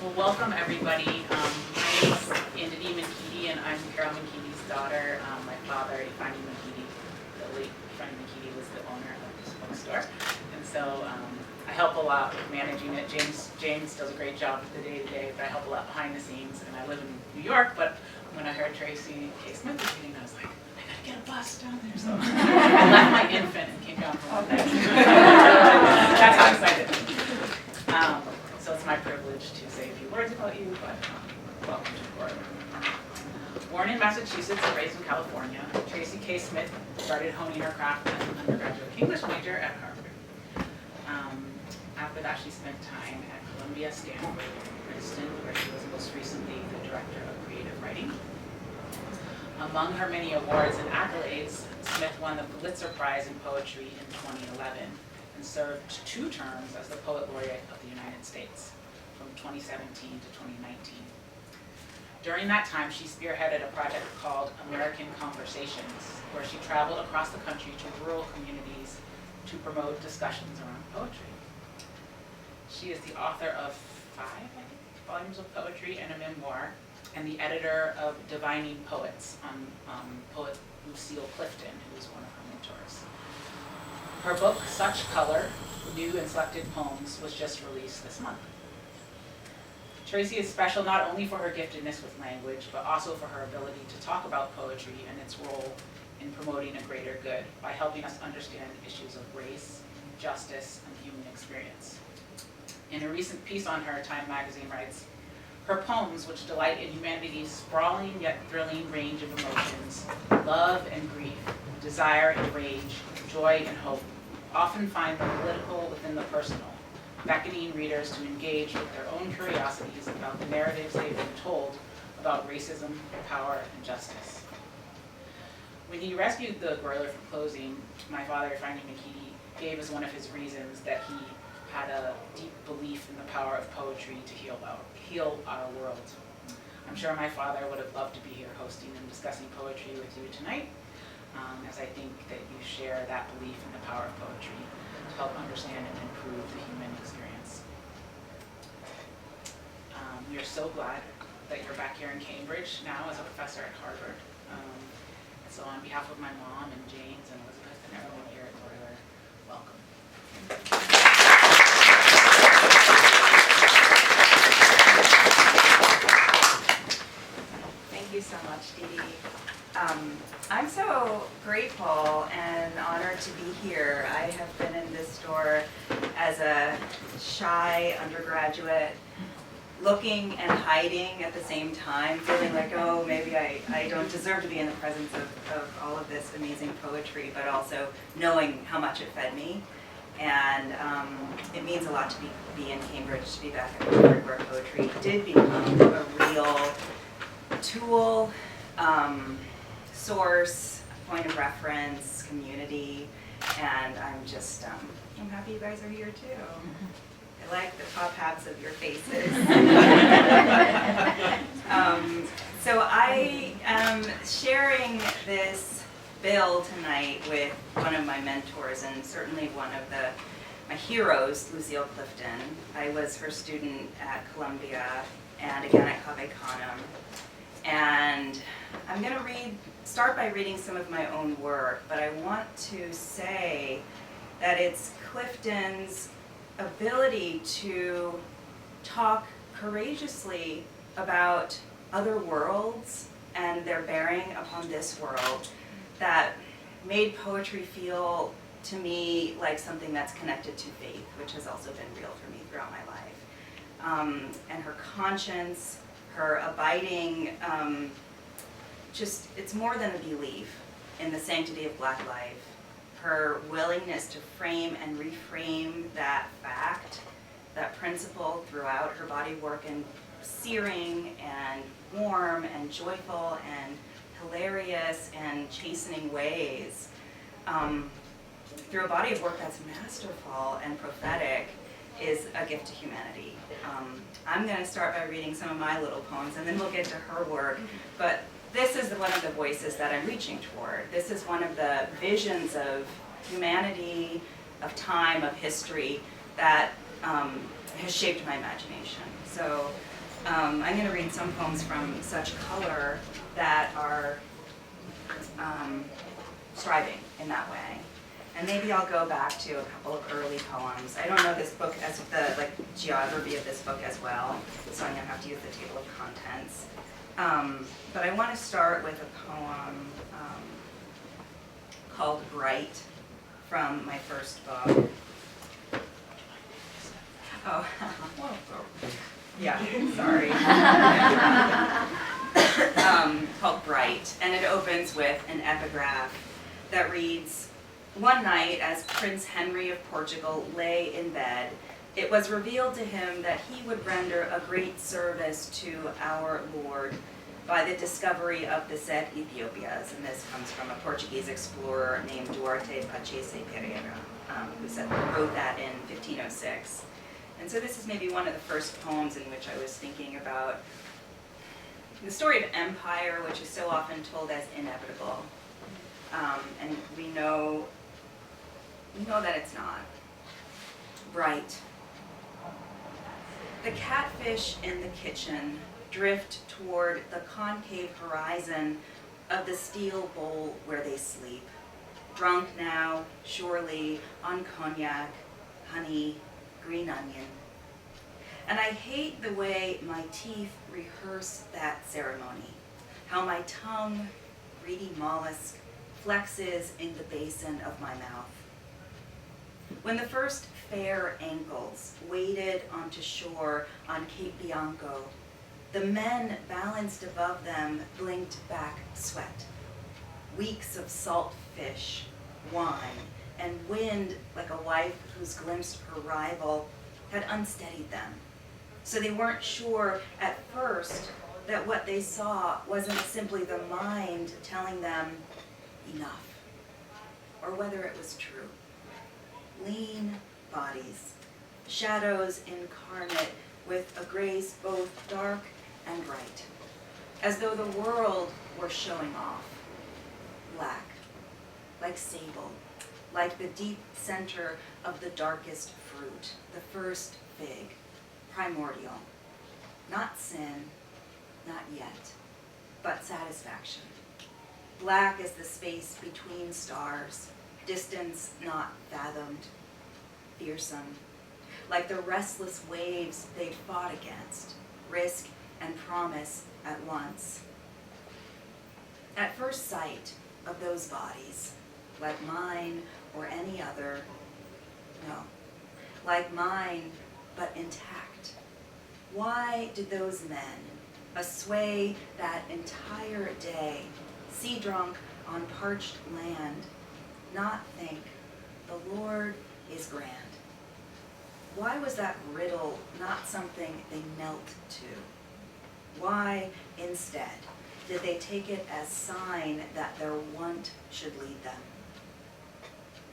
Well, welcome everybody. My name is Andy McKeedy, and I'm Carol McKeedy's daughter. My father, Ifani McKeedy, the late Ifani McKeedy, was the owner of this bookstore, and so I help a lot with managing it. James does a great job with the day-to-day, but I help a lot behind the scenes. And I live in New York, but when I heard Tracy K was reading, I was like, I gotta get a bus down there. So I left my infant and came down for one day. That's how excited I am. So it's my privilege to say a few words about you, but welcome to Grolier. Born in Massachusetts and raised in California, Tracy K. Smith started honing her craft as an undergraduate English major at Harvard. After that, she spent time at Columbia, Stanford, and Princeton, where she was most recently the director of creative writing. Among her many awards and accolades, Smith won the Pulitzer Prize in Poetry in 2011 and served 2 terms as the Poet Laureate of the United States from 2017 to 2019. During that time, she spearheaded a project called American Conversations, where she traveled across the country to rural communities to promote discussions around poetry. She is the author of 5, volumes of poetry and a memoir, and the editor of Divining Poets on poet Lucille Clifton, who was one of her mentors. Her book, Such Color, New and Selected Poems, was just released this month. Tracy is special not only for her giftedness with language, but also for her ability to talk about poetry and its role in promoting a greater good by helping us understand issues of race, justice, and human experience. In a recent piece on her, Time magazine writes, "Her poems, which delight in humanity's sprawling yet thrilling range of emotions, love and grief, desire and rage, joy and hope, often find the political within the personal, beckoning readers to engage with their own curiosities about the narratives they've been told about racism, power, and justice." When he rescued the Grolier from closing, my father, Ifani McKeedy, gave as one of his reasons that he had a deep belief in the power of poetry to heal our world. I'm sure my father would have loved to be here hosting and discussing poetry with you tonight, as I think that you share that belief in the power of poetry to help understand and improve the human experience. We are so glad that you're back here in Cambridge now as a professor at Harvard. So on behalf of my mom and James and Elizabeth and everyone here at Grolier, welcome. Thank you so much, Dee Dee. I'm so grateful and honored to be here. I have been in this store as a shy undergraduate, looking and hiding at the same time, feeling like, oh, maybe I don't deserve to be in the presence of all of this amazing poetry, but also knowing how much it fed me. And it means a lot to be in Cambridge, to be back at Harvard, where poetry did become a real tool, source, point of reference, community, and I'm just, I'm happy you guys are here too. I like the top halves of your faces. So I am sharing this bill tonight with one of my mentors and certainly one of my heroes, Lucille Clifton. I was her student at Columbia and again at Cave Canem. And I'm going to start by reading some of my own work, but I want to say that it's Clifton's ability to talk courageously about other worlds and their bearing upon this world that made poetry feel to me like something that's connected to faith, which has also been real for me throughout my life. And her conscience, her abiding, it's more than a belief in the sanctity of Black life. Her willingness to frame and reframe that fact, that principle throughout her body work in searing and warm and joyful and hilarious and chastening ways, through a body of work that's masterful and prophetic, is a gift to humanity. I'm going to start by reading some of my little poems, and then we'll get to her work. But this is one of the voices that I'm reaching toward. This is one of the visions of humanity, of time, of history that has shaped my imagination. So I'm going to read some poems from Such Color that are striving in that way. And maybe I'll go back to a couple of early poems. I don't know this book as the geography of this book as well, so I'm going to have to use the table of contents. But I want to start with a poem called Bright from my first book. Oh, yeah, sorry. Called Bright, and it opens with an epigraph that reads, "One night, as Prince Henry of Portugal lay in bed, it was revealed to him that he would render a great service to our Lord by the discovery of the said Ethiopias." And this comes from a Portuguese explorer named Duarte Pacheco Pereira, who wrote that in 1506. And so this is maybe one of the first poems in which I was thinking about the story of empire, which is so often told as inevitable. And we know that it's not. Bright. The catfish in the kitchen drift toward the concave horizon of the steel bowl where they sleep. Drunk now, surely, on cognac, honey, green onion. And I hate the way my teeth rehearse that ceremony, how my tongue, greedy mollusk, flexes in the basin of my mouth. When the first fair ankles waded onto shore on Cape Bianco, the men balanced above them blinked back sweat. Weeks of salt fish, wine, and wind like a wife who's glimpsed her rival had unsteadied them. So they weren't sure at first that what they saw wasn't simply the mind telling them enough, or whether it was true. Lean bodies, shadows incarnate with a grace both dark and bright, as though the world were showing off. Black, like sable, like the deep center of the darkest fruit, the first fig, primordial. Not sin, not yet, but satisfaction. Black as the space between stars, distance not fathomed, fearsome, like the restless waves they fought against, risk and promise at once. At first sight of those bodies, like mine or any other, no, like mine but intact. Why did those men, asway that entire day, sea drunk on parched land, not think the Lord is grand? Why was that riddle not something they knelt to? Why, instead, did they take it as sign that their want should lead them?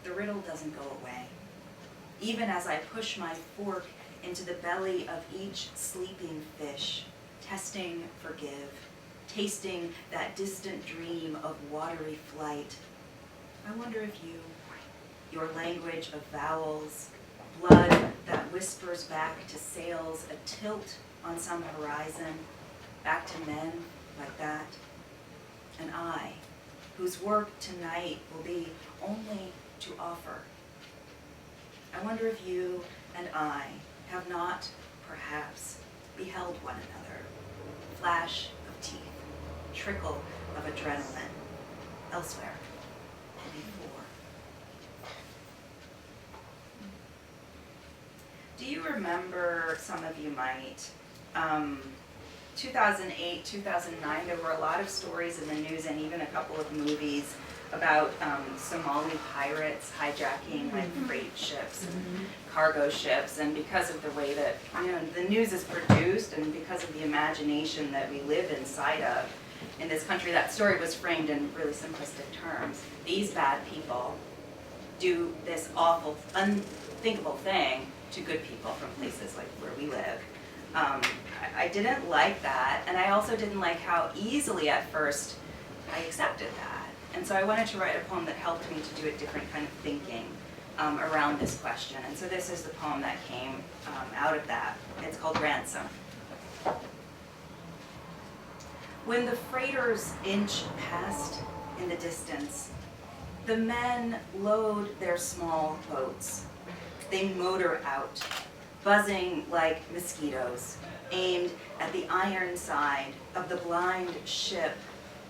The riddle doesn't go away. Even as I push my fork into the belly of each sleeping fish, testing forgive, tasting that distant dream of watery flight, I wonder if you, your language of vowels, blood that whispers back to sails atilt on some horizon, back to men like that, and I, whose work tonight will be only to offer. I wonder if you and I have not, perhaps, beheld one another, flash of teeth, trickle of adrenaline, elsewhere and before. Do you remember, some of you might, 2008, 2009, there were a lot of stories in the news and even a couple of movies about Somali pirates hijacking like freight ships and cargo ships, and because of the way that the news is produced and because of the imagination that we live inside of in this country, that story was framed in really simplistic terms. These bad people do this awful, unthinkable thing to good people from places like where we live. I didn't like that, and I also didn't like how easily at first I accepted that. And so I wanted to write a poem that helped me to do a different kind of thinking around this question. And so this is the poem that came out of that. It's called Ransom. When the freighters inch past in the distance, the men load their small boats. They motor out, buzzing like mosquitoes, aimed at the iron side of the blind ship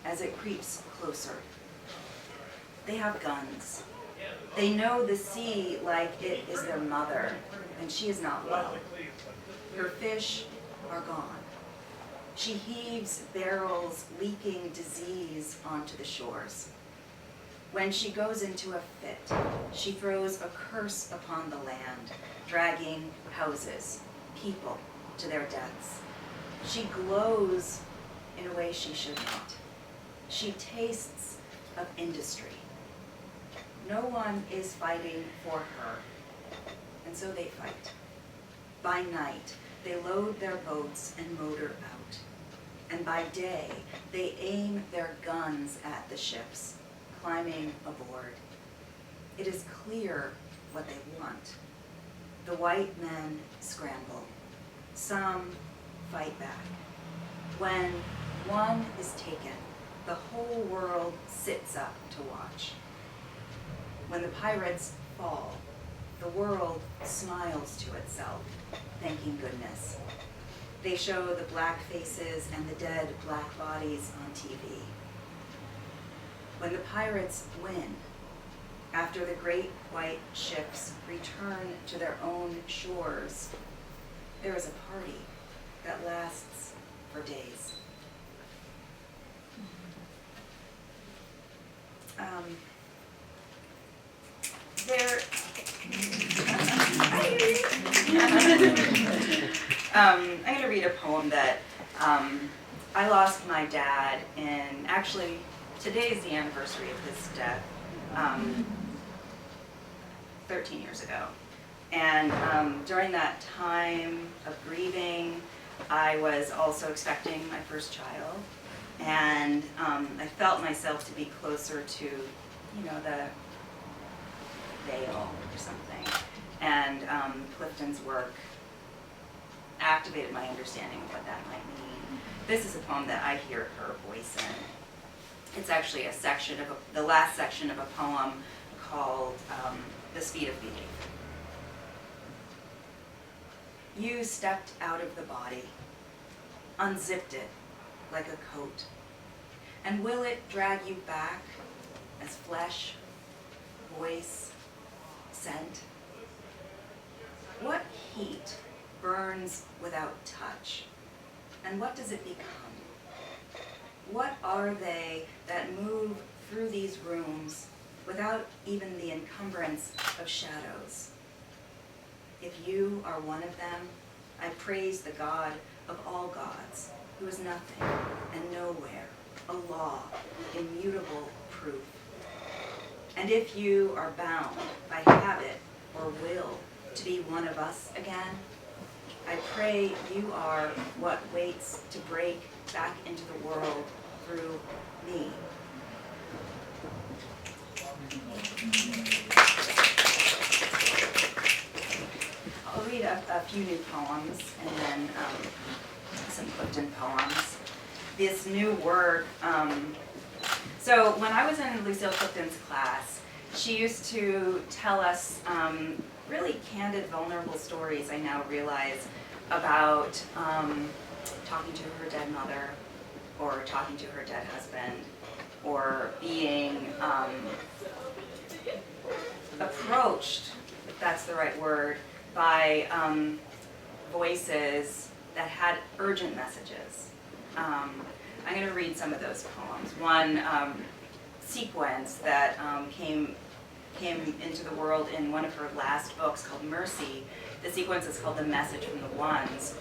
as it creeps closer. They have guns. They know the sea like it is their mother, and she is not well. Her fish are gone. She heaves barrels leaking disease onto the shores. When she goes into a fit, she throws a curse upon the land, dragging houses, people to their deaths. She glows in a way she should not. She tastes of industry. No one is fighting for her, and so they fight. By night, they load their boats and motor out. And by day, they aim their guns at the ships, climbing aboard. It is clear what they want. The white men scramble. Some fight back. When one is taken, the whole world sits up to watch. When the pirates fall, the world smiles to itself, thanking goodness. They show the black faces and the dead black bodies on TV. When the pirates win, after the great white ships return to their own shores, there is a party that lasts for days. I'm going to read a poem that I lost my dad in, actually, today's the anniversary of his death, 13 years ago. And during that time of grieving, I was also expecting my first child. And I felt myself to be closer to, the veil or something. And Clifton's work activated my understanding of what that might mean. This is a poem that I hear her voice in. It's actually a section of the last section of a poem called The Speed of Belief. You stepped out of the body, unzipped it like a coat, and will it drag you back as flesh, voice, scent? What heat burns without touch, and what does it become? What are they that move through these rooms without even the encumbrance of shadows? If you are one of them, I praise the God of all gods, who is nothing and nowhere, a law, immutable proof. And if you are bound by habit or will to be one of us again, I pray you are what waits to break back into the world through me. I'll read a few new poems and then some Clifton poems. This new word, so when I was in Lucille Clifton's class, she used to tell us really candid, vulnerable stories, I now realize, about talking to her dead mother, or talking to her dead husband, or being approached, if that's the right word, by voices that had urgent messages. I'm going to read some of those poems. One sequence that came into the world in one of her last books called Mercy. The sequence is called The Message from the Ones.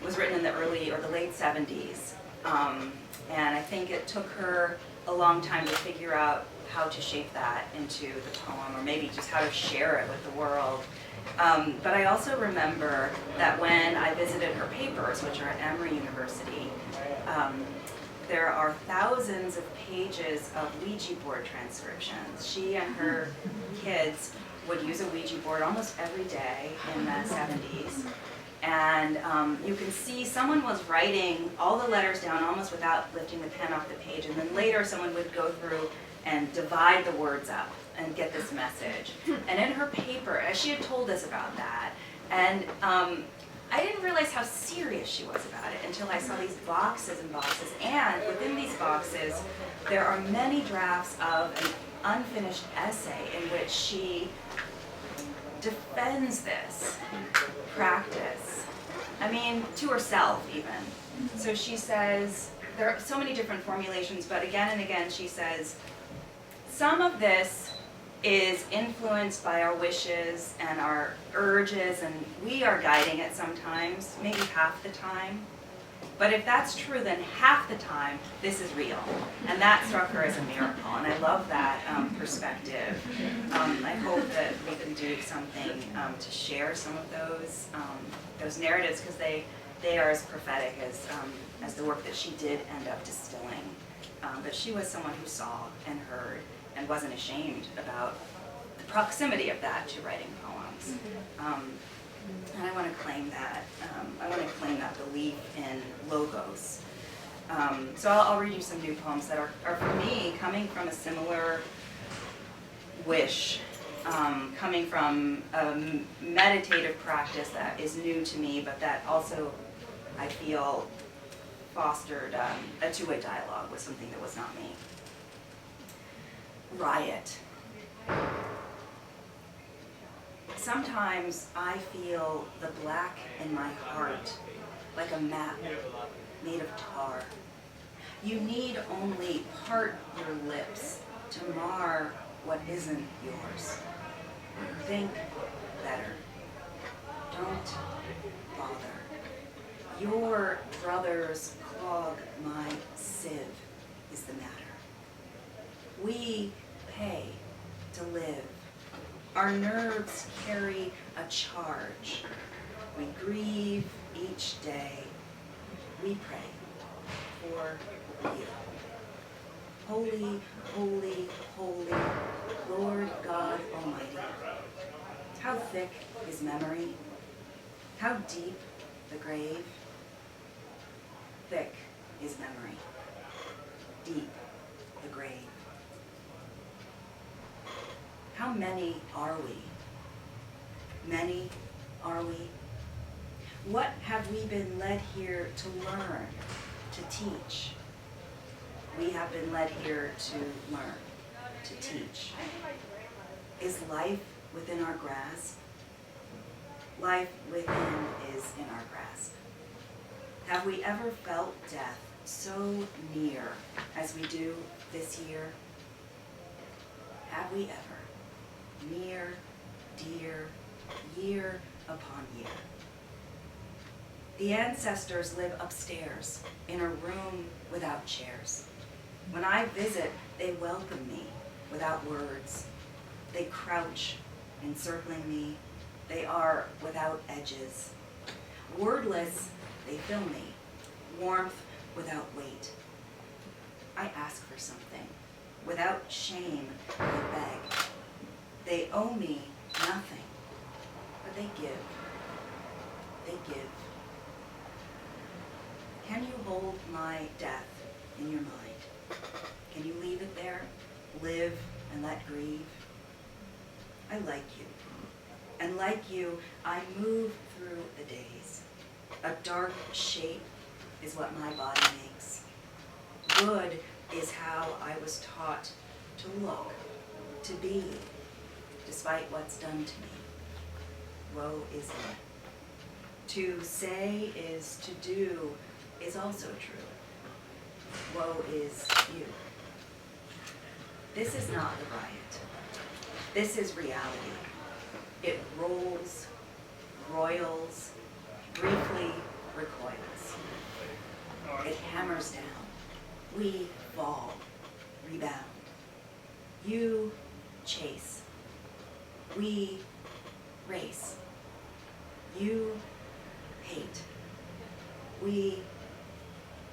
Was written in the early or the late 70s. And I think it took her a long time to figure out how to shape that into the poem, or maybe just how to share it with the world. But I also remember that when I visited her papers, which are at Emory University, there are thousands of pages of Ouija board transcriptions. She and her kids would use a Ouija board almost every day in the 70s. And you can see someone was writing all the letters down almost without lifting the pen off the page, and then later someone would go through and divide the words up and get this message. And in her paper, as she had told us about that, and I didn't realize how serious she was about it until I saw these boxes and boxes, and within these boxes there are many drafts of an unfinished essay in which she defends this practice. I mean, to herself even. So she says, there are so many different formulations, but again and again she says, some of this is influenced by our wishes and our urges, and we are guiding it sometimes, maybe half the time. But if that's true, then half the time, this is real. And that struck her as a miracle, and I love that perspective. I hope that we can do something to share some of those narratives, because they are as prophetic as the work that she did end up distilling. But she was someone who saw and heard and wasn't ashamed about the proximity of that to writing poems. And I want to claim that. I want to claim that belief in logos. So I'll read you some new poems that are for me, coming from a similar wish, coming from a meditative practice that is new to me, but that also I feel fostered a two-way dialogue with something that was not me. Riot. Sometimes I feel the black in my heart like a map made of tar. You need only part your lips to mar what isn't yours. Think better. Don't bother. Your brothers clog my sieve is the matter. We pay to live. Our nerves carry a charge. We grieve each day. We pray for you. Holy, holy, holy, Lord God Almighty. How thick is memory? How deep the grave? Thick is memory. Deep the grave. How many are we? Many are we? What have we been led here to learn, to teach? We have been led here to learn, to teach. Is life within our grasp? Life within is in our grasp. Have we ever felt death so near as we do this year? Have we ever? Near, dear, year upon year. The ancestors live upstairs in a room without chairs. When I visit, they welcome me without words. They crouch, encircling me. They are without edges. Wordless, they fill me. Warmth without weight. I ask for something. Without shame, I beg. They owe me nothing, but they give. They give. Can you hold my death in your mind? Can you leave it there? Live and let grieve? I like you. And like you, I move through the days. A dark shape is what my body makes. Good is how I was taught to look, to be, despite what's done to me. Woe is me. To say is to do is also true. Woe is you. This is not the riot. This is reality. It rolls, roils, briefly recoils. It hammers down. We fall, rebound. You chase. We race. You hate. We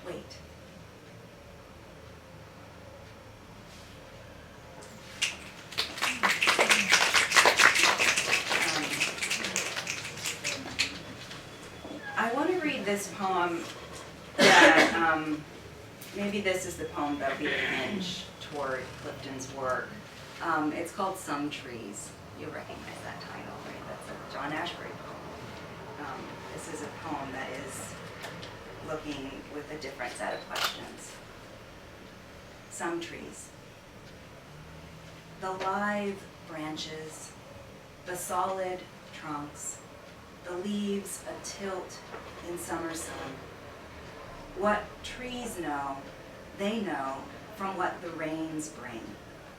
wait. this poem that, maybe this is the poem that would be the hinge toward Clifton's work. It's called Some Trees. You'll recognize that title, right? That's a John Ashbery poem. This is a poem that is looking with a different set of questions. Some trees. The lithe branches, the solid trunks, the leaves atilt in summer sun. What trees know, they know from what the rains bring,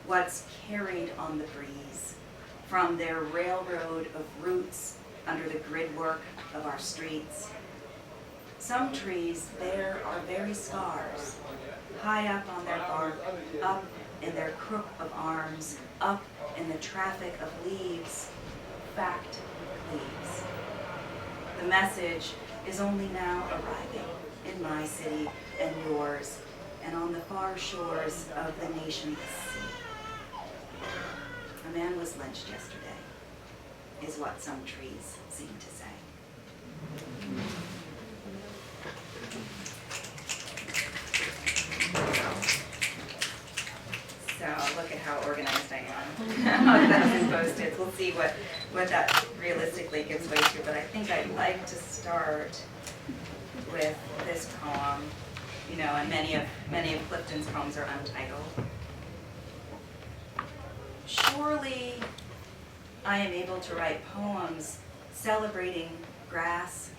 what's carried on the breeze, from their railroad of roots under the gridwork of our streets. Some trees bear our very scars, high up on their bark, up in their crook of arms, up in the traffic of leaves, fact leaves. The message is only now arriving in my city and yours, and on the far shores of the nation's sea. A man was lynched yesterday, is what some trees seem to say. So look at how organized I am. 1,000 Post-its. We'll see what that realistically gives way to, but I think I'd like to start with this poem. You know, and many of Clifton's poems are untitled. Surely I am able to write poems celebrating grass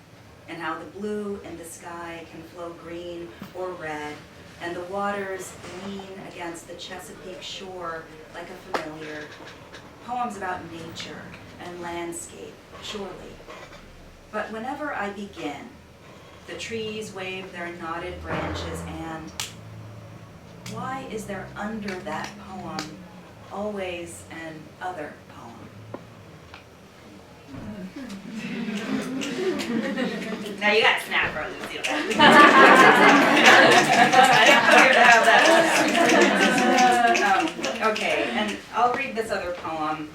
and how the blue in the sky can flow green or red, and the waters lean against the Chesapeake shore like a familiar. Poems about nature and landscape, surely. But whenever I begin, the trees wave their knotted branches, and why is there under that poem always an other poem? Now you got to snap for Lucille. I didn't come here to have that. Okay, and I'll read this other poem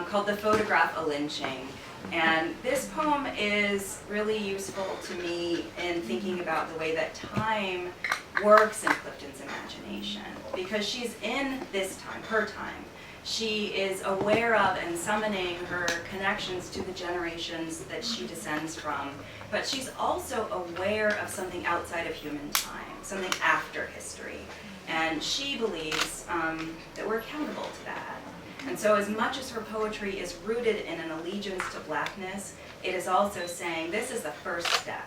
called The Photograph of Lynching. And this poem is really useful to me in thinking about the way that time works in Clifton's imagination, because she's in this time, her time. She is aware of and summoning her connections to the generations that she descends from, but she's also aware of something outside of human time, something after history. And she believes that we're accountable to that. And so as much as her poetry is rooted in an allegiance to blackness, it is also saying this is the first step.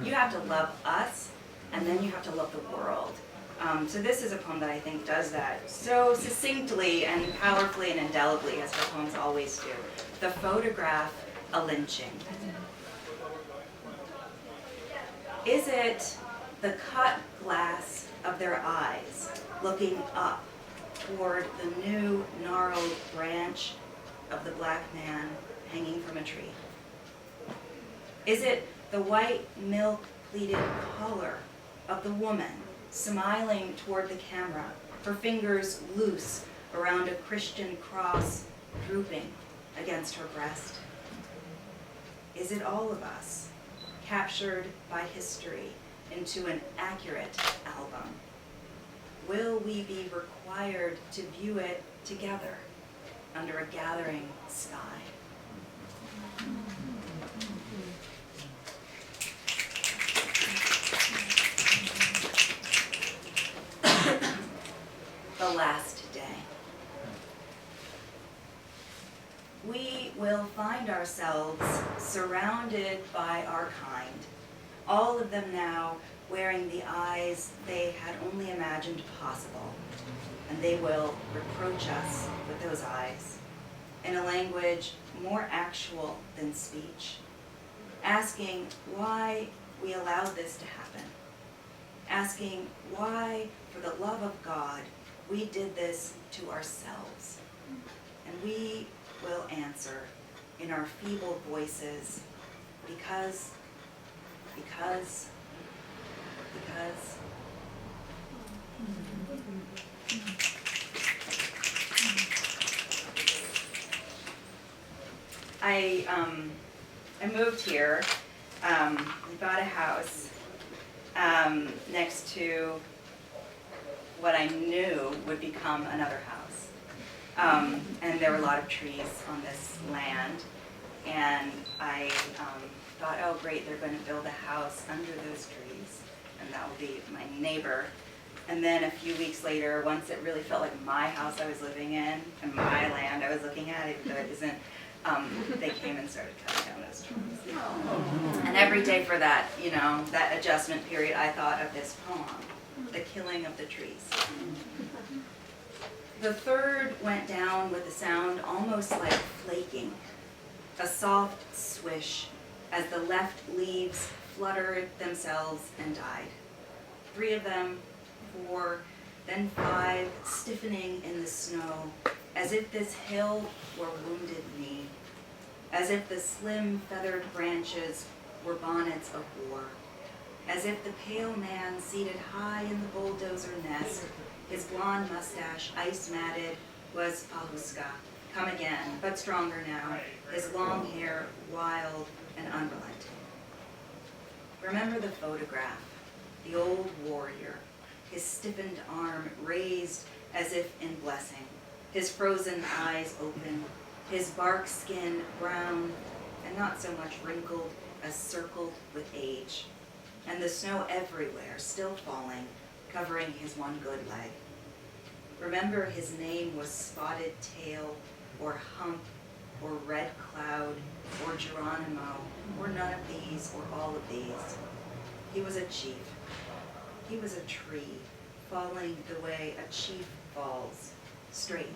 You have to love us, and then you have to love the world. So this is a poem that I think does that so succinctly and powerfully and indelibly, as her poems always do. The Photograph of Lynching. Is it the cut glass of their eyes looking up toward the new gnarled branch of the black man hanging from a tree? Is it the white milk pleated collar of the woman smiling toward the camera, her fingers loose around a Christian cross drooping against her breast? Is it all of us captured by history into an accurate album? Will we be required to view it together under a gathering sky? The last day. We will find ourselves surrounded by our kind, all of them now wearing the eyes they had only imagined possible, and they will reproach us with those eyes in a language more actual than speech, asking why we allowed this to happen, asking why, for the love of God, we did this to ourselves. And we will answer in our feeble voices, because. I moved here we bought a house next to what I knew would become another house. And there were a lot of trees on this land. And I thought, oh great, they're going to build a house under those trees, and that will be my neighbor. And then a few weeks later, once it really felt like my house I was living in, and my land I was looking at, even though it isn't, they came and started cutting down those trees. And every day for that, that adjustment period, I thought of this poem, The Killing of the Trees. The third went down with a sound almost like flaking, a soft swish as the left leaves fluttered themselves and died. 3 of them, 4, then 5, stiffening in the snow, as if this hill were wounded knee, as if the slim feathered branches were bonnets of war, as if the pale man seated high in the bulldozer nest, his blonde mustache ice-matted, was Pahuska, come again, but stronger now, his long hair wild and unrelenting. Remember the photograph, the old warrior, his stiffened arm raised as if in blessing, his frozen eyes open, his bark skin brown and not so much wrinkled as circled with age, and the snow everywhere still falling, covering his one good leg. Remember his name was Spotted Tail, or Hump, or Red Cloud, or Geronimo, or none of these, or all of these. He was a chief. He was a tree, falling the way a chief falls, straight,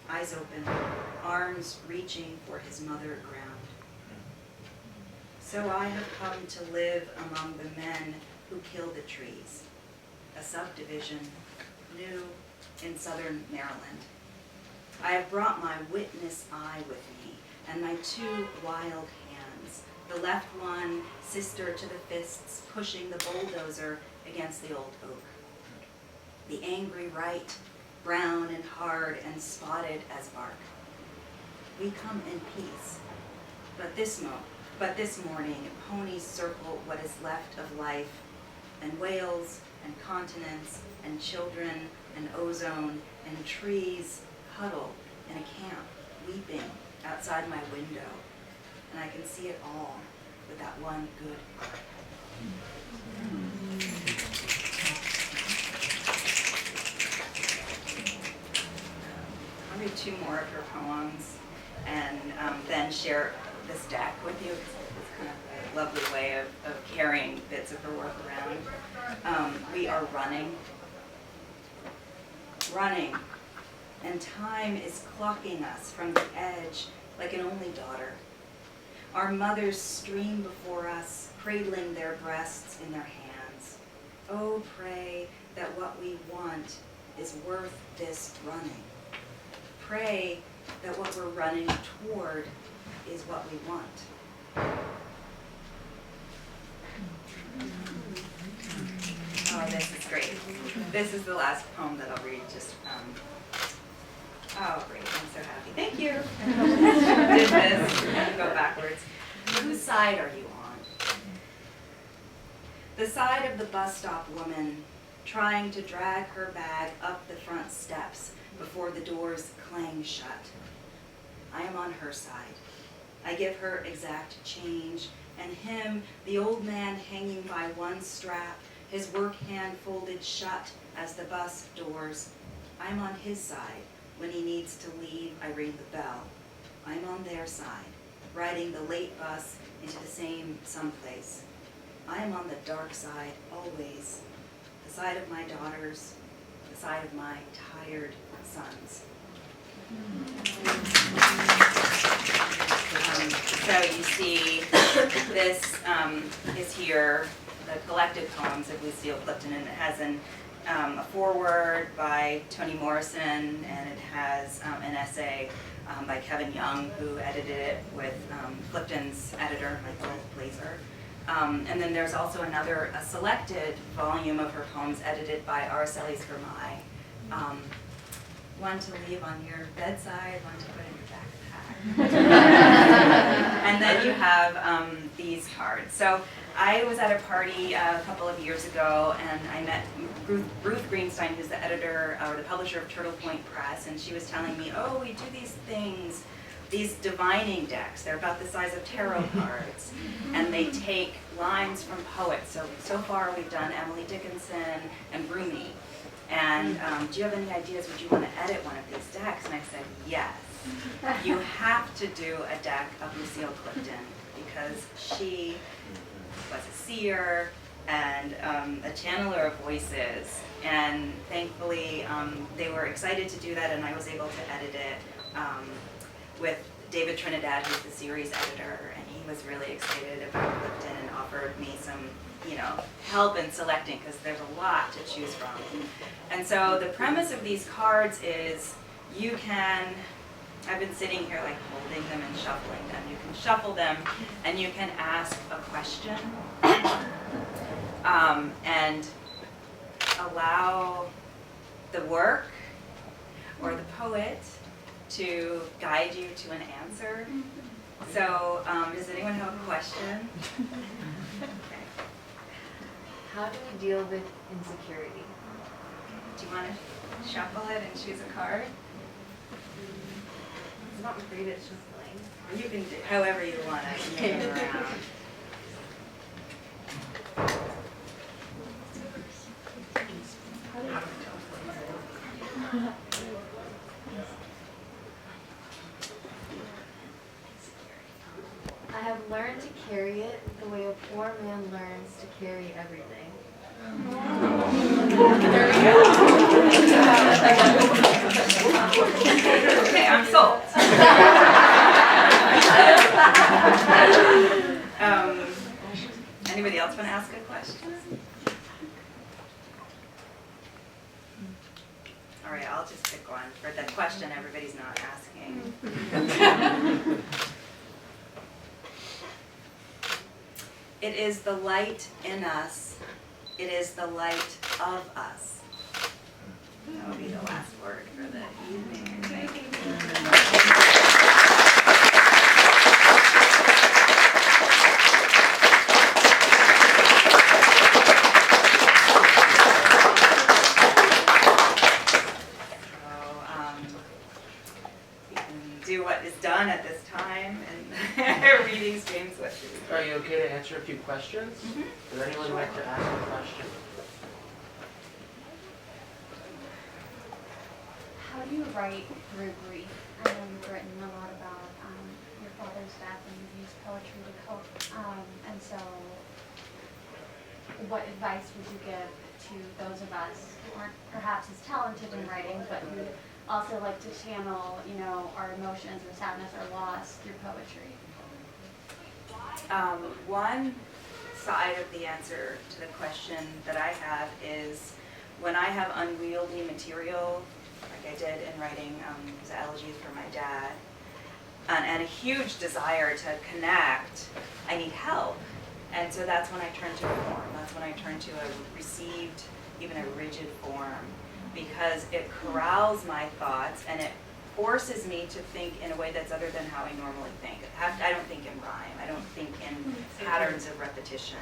eyes open, arms reaching for his mother ground. So I have come to live among the men who kill the trees, a subdivision, new in southern Maryland. I have brought my witness eye with me, and my 2 wild hands, the left one sister to the fists pushing the bulldozer against the old oak. The angry right, brown and hard and spotted as bark. We come in peace, but this morning ponies circle what is left of life, and whales and continents and children and ozone and trees huddle in a camp, weeping outside my window, and I can see it all with that one good heart. I'll read 2 more of her poems and then share this deck with you. It's kind of a lovely way of carrying bits of her work around. We are running, and time is clocking us from the edge like an only daughter. Our mothers stream before us, cradling their breasts in their hands. Oh, pray that what we want is worth this running. Pray that what we're running toward is what we want. Oh, this is great. This is the last poem that I'll read. Oh, great. I'm so happy. Thank you. Did this and go backwards. Whose side are you on? The side of the bus stop woman trying to drag her bag up the front steps before the doors clang shut. I am on her side. I give her exact change, and him, the old man hanging by one strap, his work hand folded shut as the bus doors. I'm on his side. When he needs to leave, I ring the bell. I'm on their side, riding the late bus into the same someplace. I am on the dark side, always. The side of my daughters, the side of my tired sons. So you see, this is here, the collected poems of Lucille Clifton, and it has a foreword by Toni Morrison, and it has an essay by Kevin Young, who edited it with Clifton's editor, Michael Blazer. And then there's also a selected volume of her poems edited by Araceli Spermai. One to leave on your bedside, one to put in your backpack. And then you have these cards. So I was at a party a couple of years ago, and I met Ruth Greenstein, who's the editor or the publisher of Turtle Point Press, and she was telling me, oh, we do these things, these divining decks. They're about the size of tarot cards, and they take lines from poets. So far we've done Emily Dickinson and Rumi. And do you have any ideas? Would you want to edit one of these decks? And I said, yes. You have to do a deck of Lucille Clifton, because she was a seer and a channeler of voices. And thankfully, they were excited to do that, and I was able to edit it with David Trinidad, who's the series editor, and he was really excited about Clifton and offered me some help in selecting, because there's a lot to choose from. And so the premise of these cards is you can, I've been sitting here like holding them and shuffling them. You can shuffle them and you can ask a question and allow the work or the poet to guide you to an answer. So does anyone have a question? How do we deal with insecurity? Do you want to shuffle it and choose a card? I'm not great at shuffling. You can do however you want to move it around. I have learned to carry it the way a poor man learns to carry everything. Okay, I'm sold. Anybody else want to ask a question? All right, I'll just pick one for the question everybody's not asking. It is the light in us. It is the light of us. That will be the last word for the evening, I think. You can do what is done at this time, and readings, James, what should we do? Are you okay to answer a few questions? Mm-hmm. Does anyone like to ask a question? How do you write through grief? I know you've written a lot about your father's death, and you've used poetry to cope. And so, what advice would you give to those of us who aren't perhaps as talented in writing, but who also like to channel, our emotions or sadness or loss through poetry? One side of the answer to the question that I have is when I have unwieldy material, like I did in writing the elegies for my dad, and a huge desire to connect, I need help. And so that's when I turn to a form. That's when I turn to a received, even a rigid form, because it corrals my thoughts and it forces me to think in a way that's other than how I normally think. I don't think in rhyme. I don't think in patterns of repetition.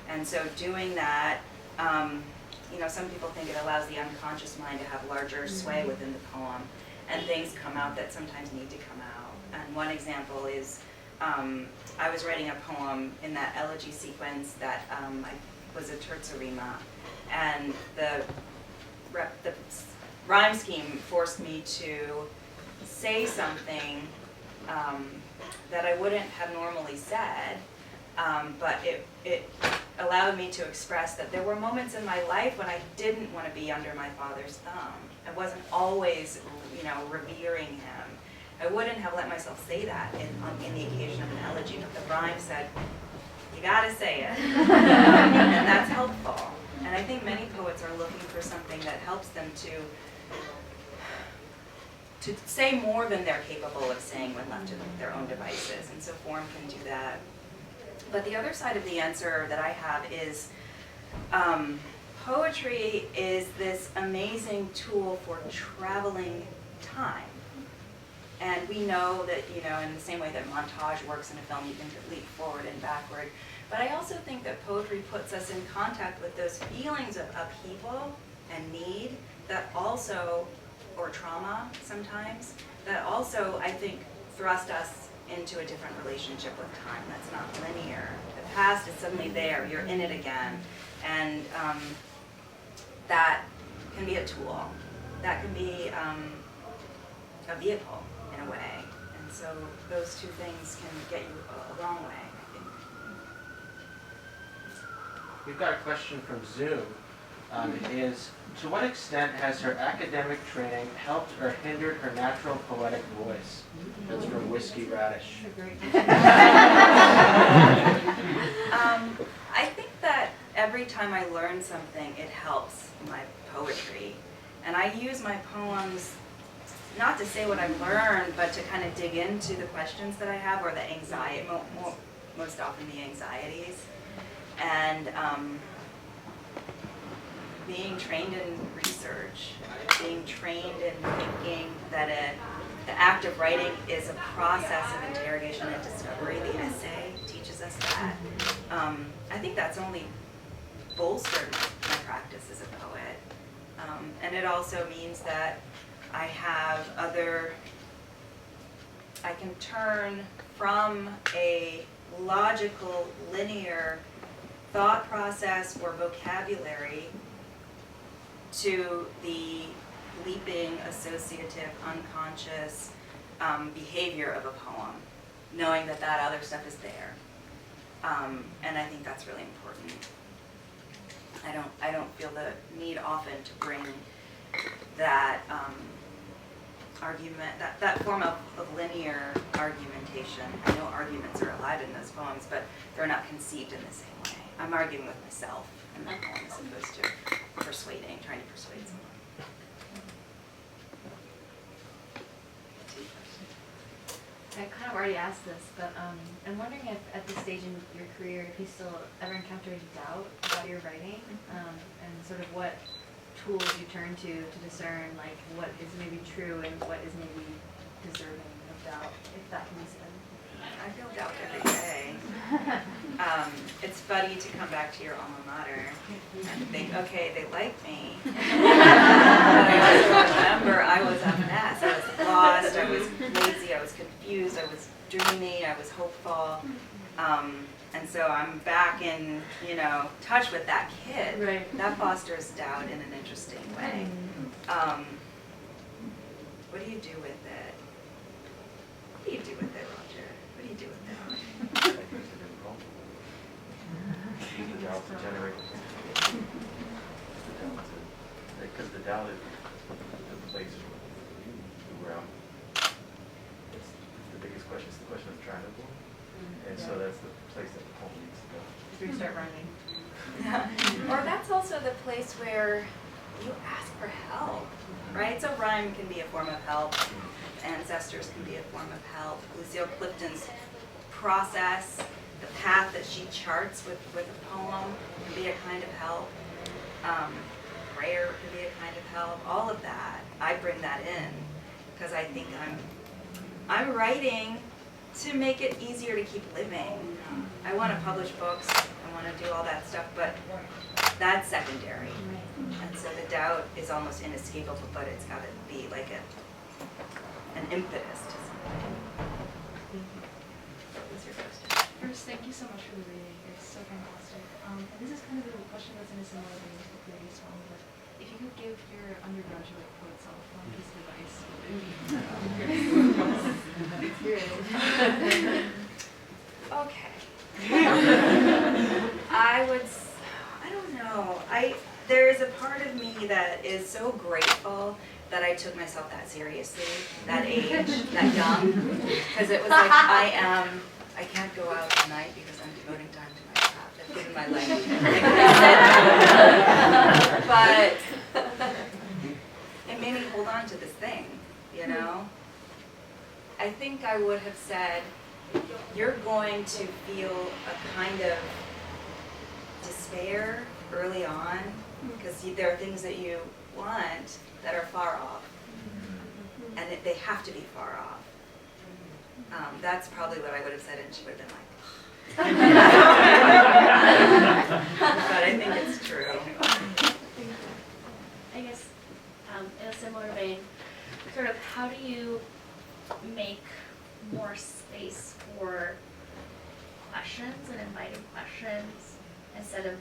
And so doing that, some people think it allows the unconscious mind to have larger sway within the poem, and things come out that sometimes need to come out. And one example is I was writing a poem in that elegy sequence that was a terzarima, and the rhyme scheme forced me to say something that I wouldn't have normally said, but it allowed me to express that there were moments in my life when I didn't want to be under my father's thumb. I wasn't always, revering him. I wouldn't have let myself say that in the occasion of an elegy, but the rhyme said, you gotta say it, and that's helpful. And I think many poets are looking for something that helps them to say more than they're capable of saying when left to their own devices, and so form can do that. But the other side of the answer that I have is poetry is this amazing tool for traveling time. And we know that, in the same way that montage works in a film, you can leap forward and backward. But I also think that poetry puts us in contact with those feelings of upheaval and need that also, or trauma sometimes, that also, I think, thrust us into a different relationship with time that's not linear. The past is suddenly there, you're in it again. And that can be a tool. That can be a vehicle in a way. And so those two things can get you a long way, I think. We've got a question from Zoom. Is, to what extent has her academic training helped or hindered her natural poetic voice? That's from Whiskey Radish. I think that every time I learn something, it helps my poetry. And I use my poems not to say what I've learned, but to kind of dig into the questions that I have, or the anxiety, most often the anxieties. And being trained in research, being trained in thinking that the act of writing is a process of interrogation and discovery. The essay teaches us that. I think that's only bolstered my practice as a poet. And it also means that I have I can turn from a logical, linear thought process or vocabulary to the leaping, associative, unconscious behavior of a poem, knowing that that other stuff is there. And I think that's really important. I don't feel the need often to bring that argument, that form of linear argumentation. I know arguments are alive in those poems, but they're not conceived in the same way. I'm arguing with myself in the poem as opposed to trying to persuade someone. I kind of already asked this, but I'm wondering if at this stage in your career, if you still ever encountered doubt about your writing, and sort of what tools you turn to discern like what is maybe true and what is maybe deserving of doubt, if that can be said. I feel doubt every day. It's funny to come back to your alma mater and think, okay, they like me. But I also remember I was a mess. I was lost, I was lazy, I was confused, I was dreamy, I was hopeful. And so I'm back in, touch with that kid. Right. That fosters doubt in an interesting way. What do you do with it? What do you do with it, Roger? What do you do with it? Use the doubt to generate, because the doubt is the place where it's the biggest question. It's the question of tractable, and so that's the place that the poem needs to go. So you start rhyming. Yeah. Or that's also the place where you ask for help, right? So rhyme can be a form of help. Ancestors can be a form of help. Lucille Clifton's process, the path that she charts with a poem can be a kind of help. Prayer can be a kind of help. All of that, I bring that in because I think I'm writing to make it easier to keep living. I want to publish books. I want to do all that stuff, but that's secondary. And so the doubt is almost inescapable, but it's got to be like an impetus to something. What was your question? First, thank you so much for the reading. It's so fantastic. And this is kind of a question that's in a similar vein to the previous one, but if you could give your undergraduate poet self one piece of advice, what would it be? Okay. I don't know. There is a part of me that is so grateful that I took myself that seriously, that age, that young, because it was like I can't go out tonight because I'm devoting time to my craft. I've given my life. But it made me hold on to this thing, I think I would have said, you're going to feel a kind of despair early on because there are things that you want that are far off, and they have to be far off. That's probably what I would have said, and she would have been like, but I think it's true. I guess in a similar vein, sort of how do you make more space for questions and inviting questions instead of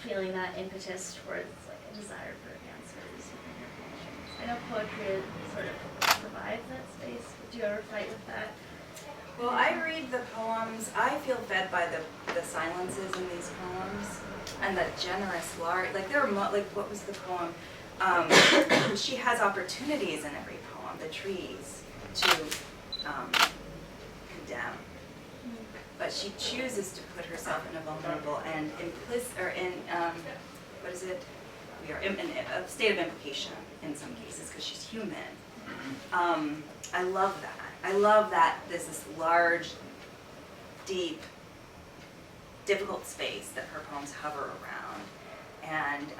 feeling that impetus towards like a desire for answers and information? I know poetry sort of provides that space, but do you ever fight with that? Well, I read the poems, I feel fed by the silences in these poems, and the generous, large, like there are, like what was the poem? She has opportunities in every poem, the trees, to condemn. But she chooses to put herself in a vulnerable and what is it? We are in a state of implication in some cases because she's human. I love that. I love that there's this large, deep, difficult space that her poems hover around. And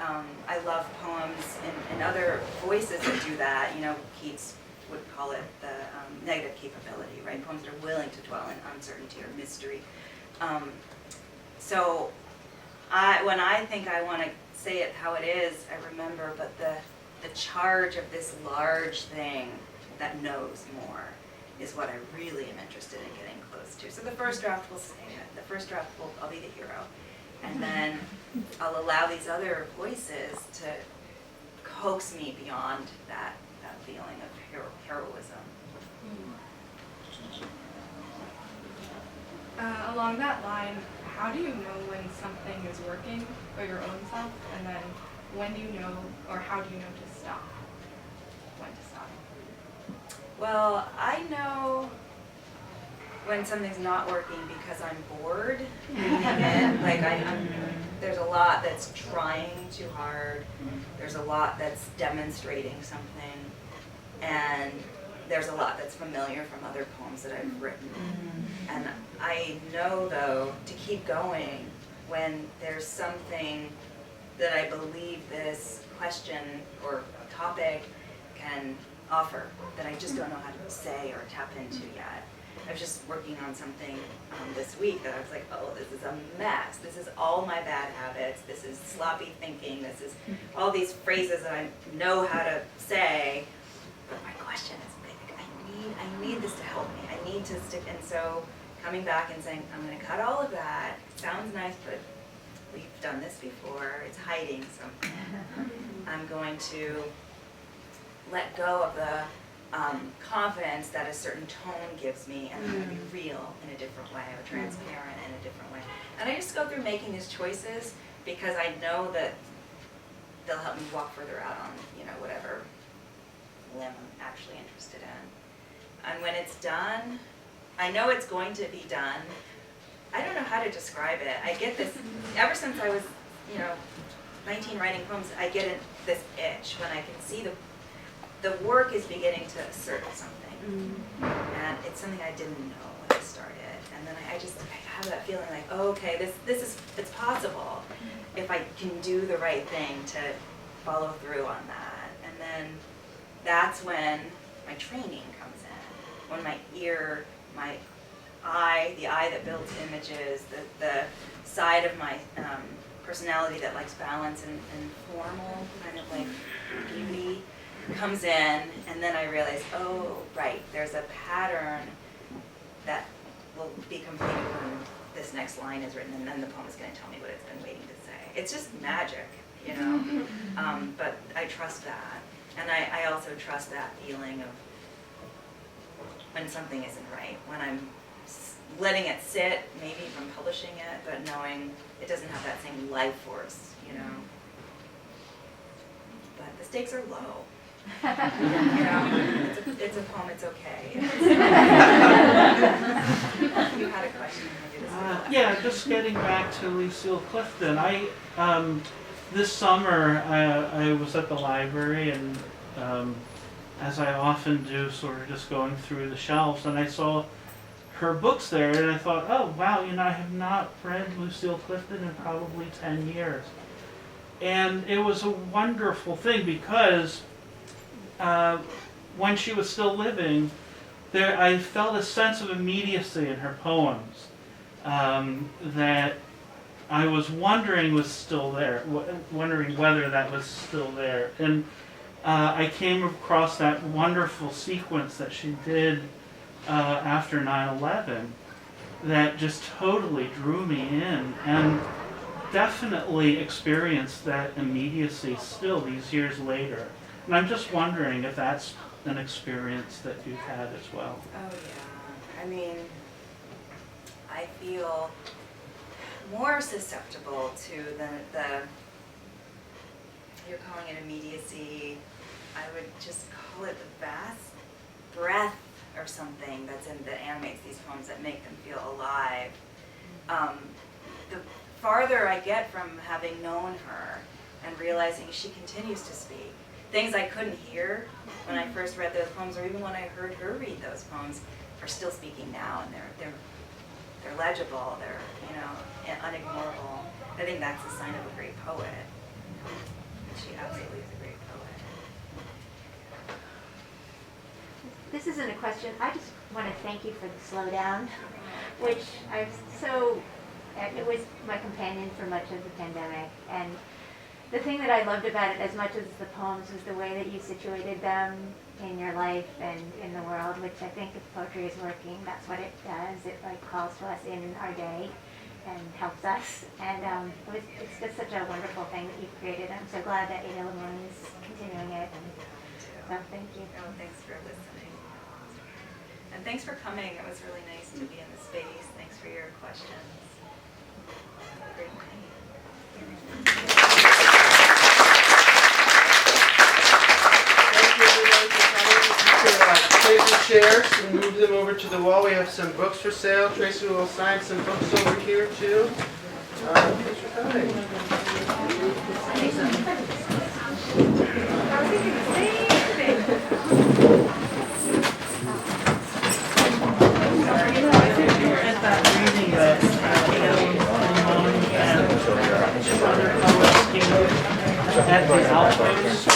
I love poems in other voices that do that. You know, Keats would call it the negative capability, right? Poems that are willing to dwell in uncertainty or mystery. So when I think I want to say it how it is, I remember, but the charge of this large thing that knows more is what I really am interested in getting close to. So the first draft will say it. The first draft I'll be the hero. And then I'll allow these other voices to coax me beyond that feeling of heroism. Along that line, how do you know when something is working for your own self, and then when do you know, or how do you know to stop? When to stop? Well, I know when something's not working because I'm bored reading it. Like there's a lot that's trying too hard. There's a lot that's demonstrating something, and there's a lot that's familiar from other poems that I've written. And I know, though, to keep going when there's something that I believe this question or topic can offer that I just don't know how to say or tap into yet. I was just working on something this week that I was like, oh, this is a mess. This is all my bad habits. This is sloppy thinking. This is all these phrases that I know how to say, but my question is big. I need this to help me. I need to stick. And so coming back and saying, I'm going to cut all of that. It sounds nice, but we've done this before. It's hiding something. I'm going to let go of the confidence that a certain tone gives me, and I'm going to be real in a different way, or transparent in a different way. And I just go through making these choices because I know that they'll help me walk further out on, whatever limb I'm actually interested in. And when it's done, I know it's going to be done. I don't know how to describe it. I get this, ever since I was, 19 writing poems, I get this itch when I can see the work is beginning to assert something. And it's something I didn't know when I started. And then I have that feeling like, oh, okay, it's possible if I can do the right thing to follow through on that. And then that's when my training comes in. When my ear, my eye, the eye that builds images, the side of my personality that likes balance and formal, kind of like beauty, comes in, and then I realize, oh, right, there's a pattern that will be completed when this next line is written, and then the poem is going to tell me what it's been waiting to say. It's just magic, but I trust that. And I also trust that feeling of when something isn't right, when I'm letting it sit, maybe from publishing it, but knowing it doesn't have that same life force, But the stakes are low. It's a poem, it's okay. You had a question. Yeah, just getting back to Lucille Clifton. This summer I was at the library, and as I often do, sort of just going through the shelves, and I saw her books there, and I thought, oh wow, I have not read Lucille Clifton in probably 10 years. And it was a wonderful thing because when she was still living, I felt a sense of immediacy in her poems that I was wondering was still there, wondering whether that was still there. And I came across that wonderful sequence that she did after 9/11 that just totally drew me in, and definitely experienced that immediacy still these years later. And I'm just wondering if that's an experience that you've had as well. Oh yeah, I mean, I feel more susceptible to the you're calling it immediacy, I would just call it the vast breath or something that animates these poems, that make them feel alive. The farther I get from having known her and realizing she continues to speak, things I couldn't hear when I first read those poems, or even when I heard her read those poems, are still speaking now, and they're legible, they're unignorable. I think that's a sign of a great poet. She absolutely is a great poet. This isn't a question. I just want to thank you for the slowdown, which it was my companion for much of the pandemic. And the thing that I loved about it as much as the poems was the way that you situated them in your life and in the world, which I think if poetry is working, that's what it does. It calls to us in our day and helps us. And it's just such a wonderful thing that you've created. I'm so glad that Ada Limon is continuing it. And so thank you. Oh, thanks for listening. And thanks for coming. It was really nice to be in the space. Thanks for your questions. Have a great night. Take the chairs and move them over to the wall. We have some books for sale. Tracy will sign some books over here too. Thanks for coming. I think we were at that reading that Limon and other poets gave at the Outpost.